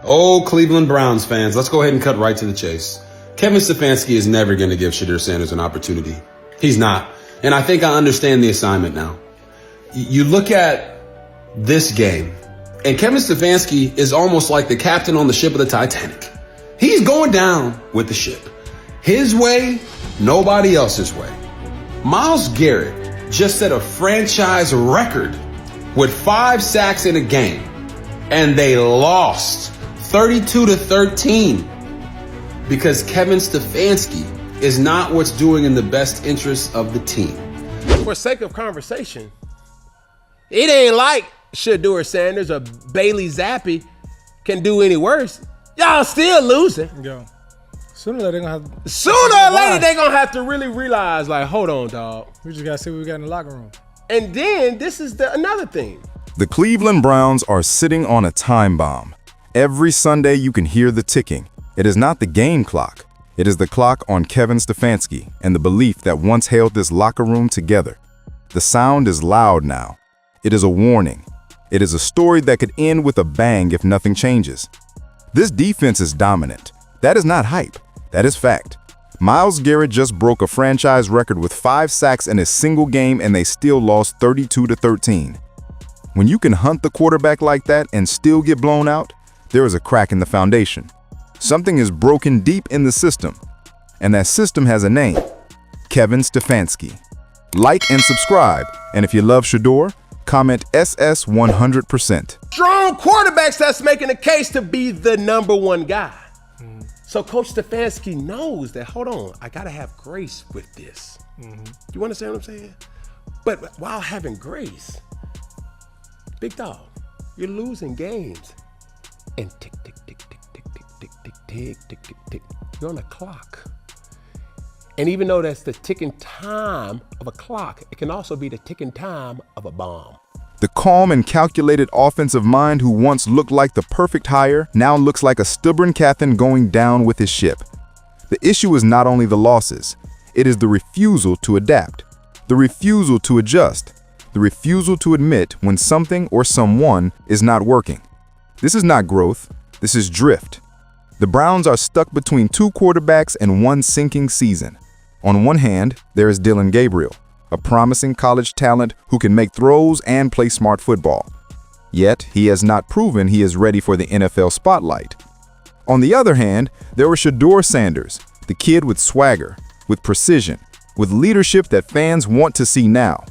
Oh, Cleveland Browns fans, let's go ahead and cut right to the chase. Kevin Stefanski is never going to give Shedeur Sanders an opportunity. He's not. And I think I understand the assignment now. You look at this game, and Kevin Stefanski is almost like the captain on the ship of the Titanic. He's going down with the ship. His way, nobody else's way. Myles Garrett just set a franchise record with 5 sacks in a game, and they lost 32-13 because Kevin Stefanski is not what's doing in the best interest of the team. For sake of conversation, it ain't like Shedeur Sanders or Bailey Zappi can do any worse. Y'all still losing. Yo, sooner or later they're gonna have to really realize, like, hold on, dog. We just gotta see what we got in the locker room. And then this is another thing. The Cleveland Browns are sitting on a time bomb. Every Sunday you can hear the ticking. It is not the game clock. It is the clock on Kevin Stefanski and the belief that once held this locker room together. The sound is loud now. It is a warning. It is a story that could end with a bang if nothing changes. This defense is dominant. That is not hype. That is fact. Myles Garrett just broke a franchise record with 5 sacks in a single game, and they still lost 32-13. When you can hunt the quarterback like that and still get blown out, there is a crack in the foundation. Something is broken deep in the system, and that system has a name: Kevin Stefanski. Like and subscribe, and if you love Shedeur, comment SS 100%. Strong quarterbacks that's making a case to be the #1 guy. So Coach Stefanski knows that, hold on, I gotta have grace with this. You understand what I'm saying? But while having grace, big dog, you're losing games. And tick, tick, tick, tick, tick, tick, tick, tick, tick, tick, tick, tick. You're on a clock. And even though that's the ticking time of a clock, it can also be the ticking time of a bomb. The calm and calculated offensive mind who once looked like the perfect hire now looks like a stubborn captain going down with his ship. The issue is not only the losses, it is the refusal to adapt, the refusal to adjust, the refusal to admit when something or someone is not working. This is not growth, this is drift. The Browns are stuck between 2 quarterbacks and 1 sinking season. On one hand, there is Dillon Gabriel, a promising college talent who can make throws and play smart football. Yet, he has not proven he is ready for the NFL spotlight. On the other hand, there was Shedeur Sanders, the kid with swagger, with precision, with leadership that fans want to see now.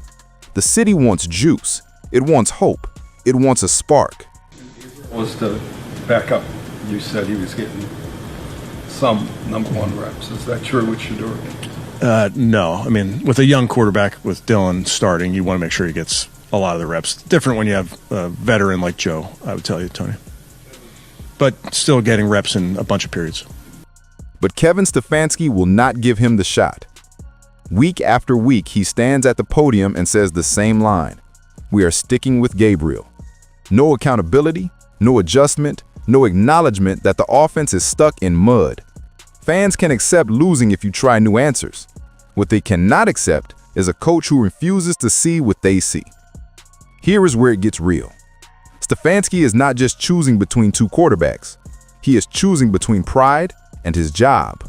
The city wants juice, it wants hope, it wants a spark. Was the backup, you said he was getting some #1 reps. Is that true with Shedeur? No. I mean, with a young quarterback with Dillon starting, you want to make sure he gets a lot of the reps. Different when you have a veteran like Joe, I would tell you, Tony. But still getting reps in a bunch of periods. But Kevin Stefanski will not give him the shot. Week after week, he stands at the podium and says the same line: "We are sticking with Gabriel." No accountability, no adjustment, no acknowledgement that the offense is stuck in mud. Fans can accept losing if you try new answers. What they cannot accept is a coach who refuses to see what they see. Here is where it gets real. Stefanski is not just choosing between 2 quarterbacks. He is choosing between pride and his job.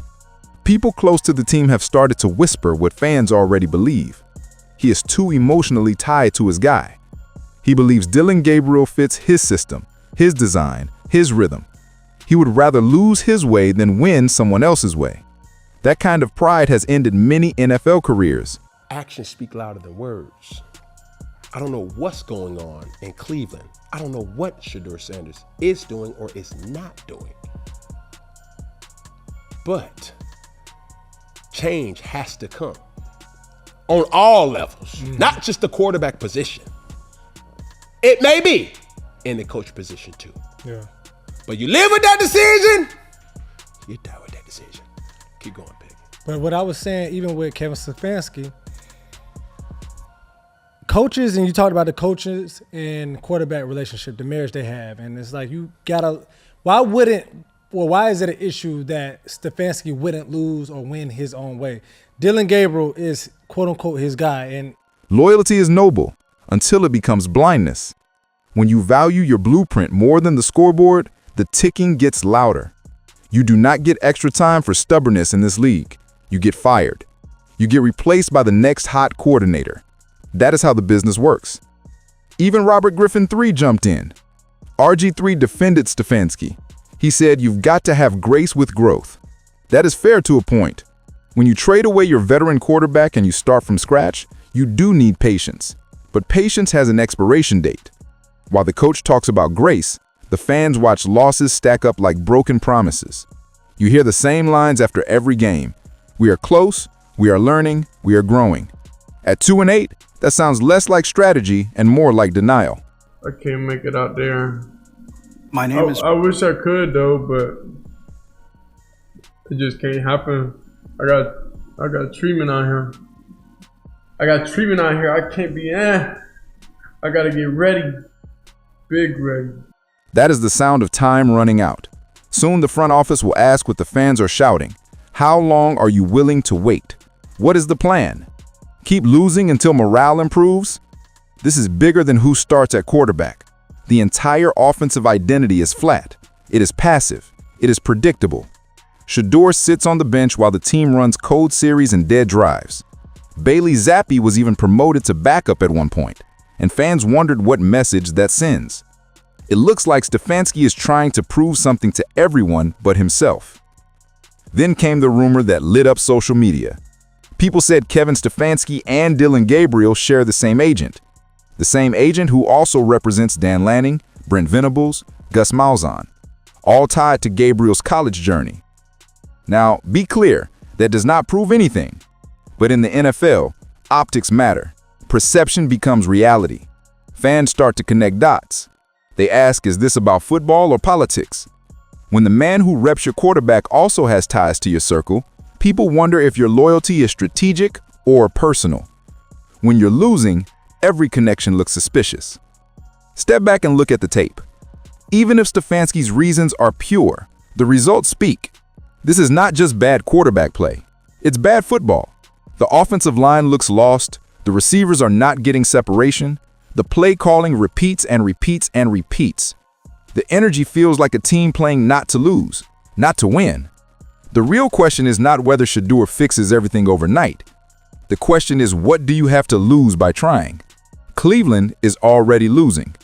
People close to the team have started to whisper what fans already believe. He is too emotionally tied to his guy. He believes Dillon Gabriel fits his system, his design, his rhythm. He would rather lose his way than win someone else's way. That kind of pride has ended many NFL careers. Actions speak louder than words. I don't know what's going on in Cleveland. I don't know what Shedeur Sanders is doing or is not doing. But change has to come on all levels, not just the quarterback position. It may be in the coach position too. Yeah. But you live with that decision, you die with that decision. Keep going, baby. But what I was saying, even with Kevin Stefanski, coaches, and you talked about the coaches and quarterback relationship, the marriage they have, and it's like you gotta. Why is it an issue that Stefanski wouldn't lose or win his own way? Dillon Gabriel is quote unquote his guy, and loyalty is noble until it becomes blindness. When you value your blueprint more than the scoreboard, The ticking gets louder. You do not get extra time for stubbornness in this league. You get fired. You get replaced by the next hot coordinator. That is how the business works. Even Robert Griffin III jumped in. RG3 defended Stefanski. He said, "You've got to have grace with growth." That is fair to a point. When you trade away your veteran quarterback and you start from scratch, you do need patience. But patience has an expiration date. While the coach talks about grace, the fans watch losses stack up like broken promises. You hear the same lines after every game. We are close, we are learning, we are growing. At 2-8, that sounds less like strategy and more like denial. I can't make it out there. My name is. I wish I could though, but it just can't happen. I got treatment out here. I can't be I gotta get ready. Big ready. That is the sound of time running out. Soon the front office will ask what the fans are shouting. How long are you willing to wait? What is the plan? Keep losing until morale improves? This is bigger than who starts at quarterback. The entire offensive identity is flat. It is passive. It is predictable. Shedeur sits on the bench while the team runs code series and dead drives. Bailey Zappi was even promoted to backup at one point, and fans wondered what message that sends. It looks like Stefanski is trying to prove something to everyone but himself. Then came the rumor that lit up social media. People said Kevin Stefanski and Dillon Gabriel share the same agent. The same agent who also represents Dan Lanning, Brent Venables, Gus Malzahn, all tied to Gabriel's college journey. Now, be clear, that does not prove anything. But in the NFL, optics matter. Perception becomes reality. Fans start to connect dots. They ask, is this about football or politics? When the man who reps your quarterback also has ties to your circle, people wonder if your loyalty is strategic or personal. When you're losing, every connection looks suspicious. Step back and look at the tape. Even if Stefanski's reasons are pure, the results speak. This is not just bad quarterback play. It's bad football. The offensive line looks lost. The receivers are not getting separation. The play calling repeats and repeats and repeats. The energy feels like a team playing not to lose, not to win. The real question is not whether Shedeur fixes everything overnight. The question is, what do you have to lose by trying? Cleveland is already losing.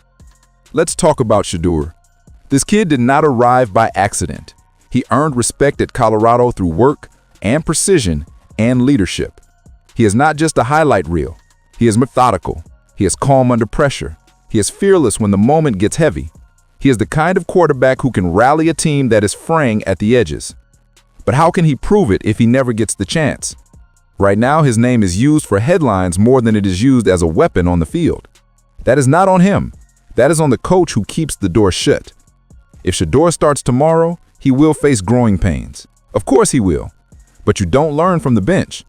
Let's talk about Shedeur. This kid did not arrive by accident. He earned respect at Colorado through work and precision and leadership. He is not just a highlight reel. He is methodical. He is calm under pressure. He is fearless when the moment gets heavy. He is the kind of quarterback who can rally a team that is fraying at the edges. But how can he prove it if he never gets the chance? Right now, his name is used for headlines more than it is used as a weapon on the field. That is not on him. That is on the coach who keeps the door shut. If Shedeur starts tomorrow, he will face growing pains. Of course he will. But you don't learn from the bench.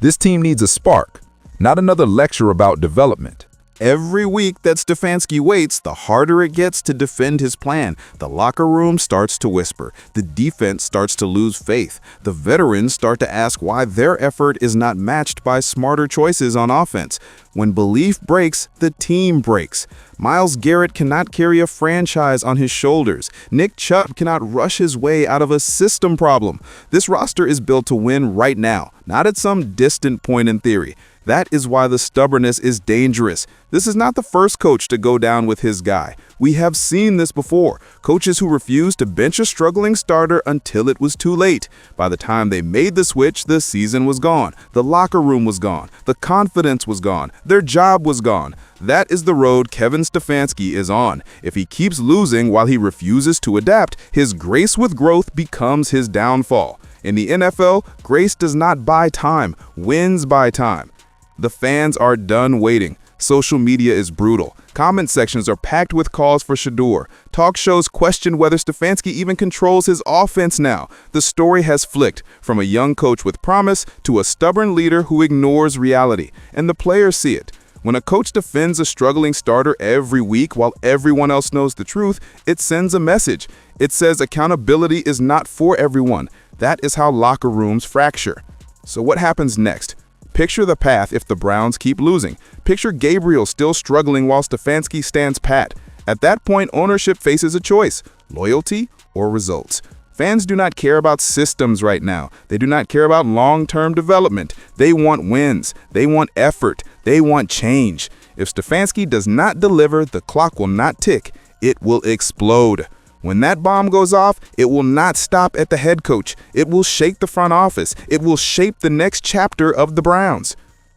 This team needs a spark, not another lecture about development. Every week that Stefanski waits, the harder it gets to defend his plan. The locker room starts to whisper. The defense starts to lose faith. The veterans start to ask why their effort is not matched by smarter choices on offense. When belief breaks, the team breaks. Myles Garrett cannot carry a franchise on his shoulders. Nick Chubb cannot rush his way out of a system problem. This roster is built to win right now, not at some distant point in theory. That is why the stubbornness is dangerous. This is not the first coach to go down with his guy. We have seen this before. Coaches who refused to bench a struggling starter until it was too late. By the time they made the switch, the season was gone. The locker room was gone. The confidence was gone. Their job was gone. That is the road Kevin Stefanski is on. If he keeps losing while he refuses to adapt, his grace with growth becomes his downfall. In the NFL, grace does not buy time. Wins buy time. The fans are done waiting. Social media is brutal. Comment sections are packed with calls for Shedeur. Talk shows question whether Stefanski even controls his offense now. The story has flicked from a young coach with promise to a stubborn leader who ignores reality. And the players see it. When a coach defends a struggling starter every week while everyone else knows the truth, it sends a message. It says accountability is not for everyone. That is how locker rooms fracture. So what happens next? Picture the path if the Browns keep losing. Picture Gabriel still struggling while Stefanski stands pat. At that point, ownership faces a choice: loyalty or results. Fans do not care about systems right now. They do not care about long-term development. They want wins. They want effort. They want change. If Stefanski does not deliver, the clock will not tick. It will explode. When that bomb goes off, it will not stop at the head coach. It will shake the front office. It will shape the next chapter of the Browns.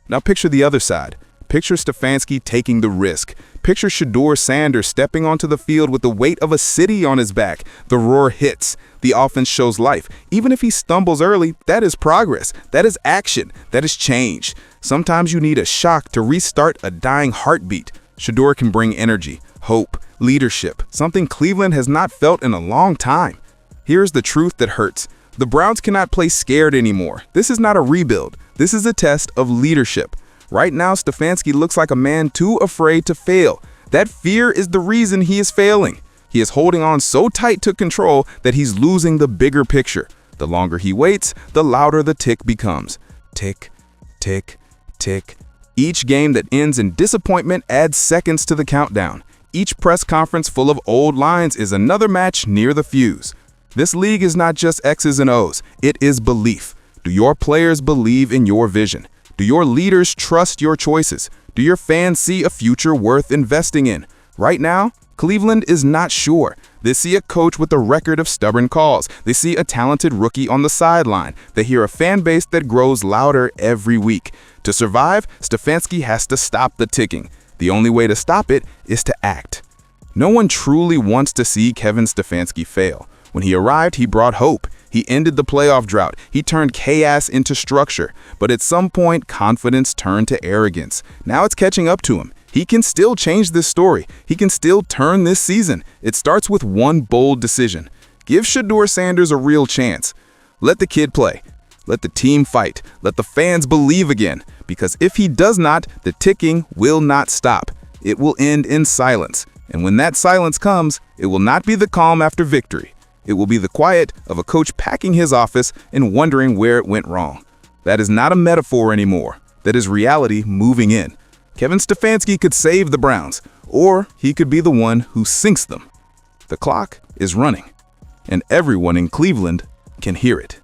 Now picture the other side. Picture Stefanski taking the risk. Picture Shedeur Sanders stepping onto the field with the weight of a city on his back. The roar hits. The offense shows life. Even if he stumbles early, that is progress. That is action. That is change. Sometimes you need a shock to restart a dying heartbeat. Shedeur can bring energy, hope, leadership, something Cleveland has not felt in a long time. Here's the truth that hurts. The Browns cannot play scared anymore. This is not a rebuild. This is a test of leadership. Right now, Stefanski looks like a man too afraid to fail. That fear is the reason he is failing. He is holding on so tight to control that he's losing the bigger picture. The longer he waits, the louder the tick becomes. Tick, tick, tick. Each game that ends in disappointment adds seconds to the countdown. Each press conference full of old lines is another match near the fuse. This league is not just X's and O's. It is belief. Do your players believe in your vision? Do your leaders trust your choices? Do your fans see a future worth investing in? Right now, Cleveland is not sure. They see a coach with a record of stubborn calls. They see a talented rookie on the sideline. They hear a fan base that grows louder every week. To survive, Stefanski has to stop the ticking. The only way to stop it is to act. No one truly wants to see Kevin Stefanski fail. When he arrived, he brought hope. He ended the playoff drought. He turned chaos into structure. But at some point, confidence turned to arrogance. Now it's catching up to him. He can still change this story. He can still turn this season. It starts with one bold decision. Give Shedeur Sanders a real chance. Let the kid play. Let the team fight. Let the fans believe again. Because if he does not, the ticking will not stop. It will end in silence. And when that silence comes, it will not be the calm after victory. It will be the quiet of a coach packing his office and wondering where it went wrong. That is not a metaphor anymore. That is reality moving in. Kevin Stefanski could save the Browns, or he could be the one who sinks them. The clock is running, and everyone in Cleveland can hear it.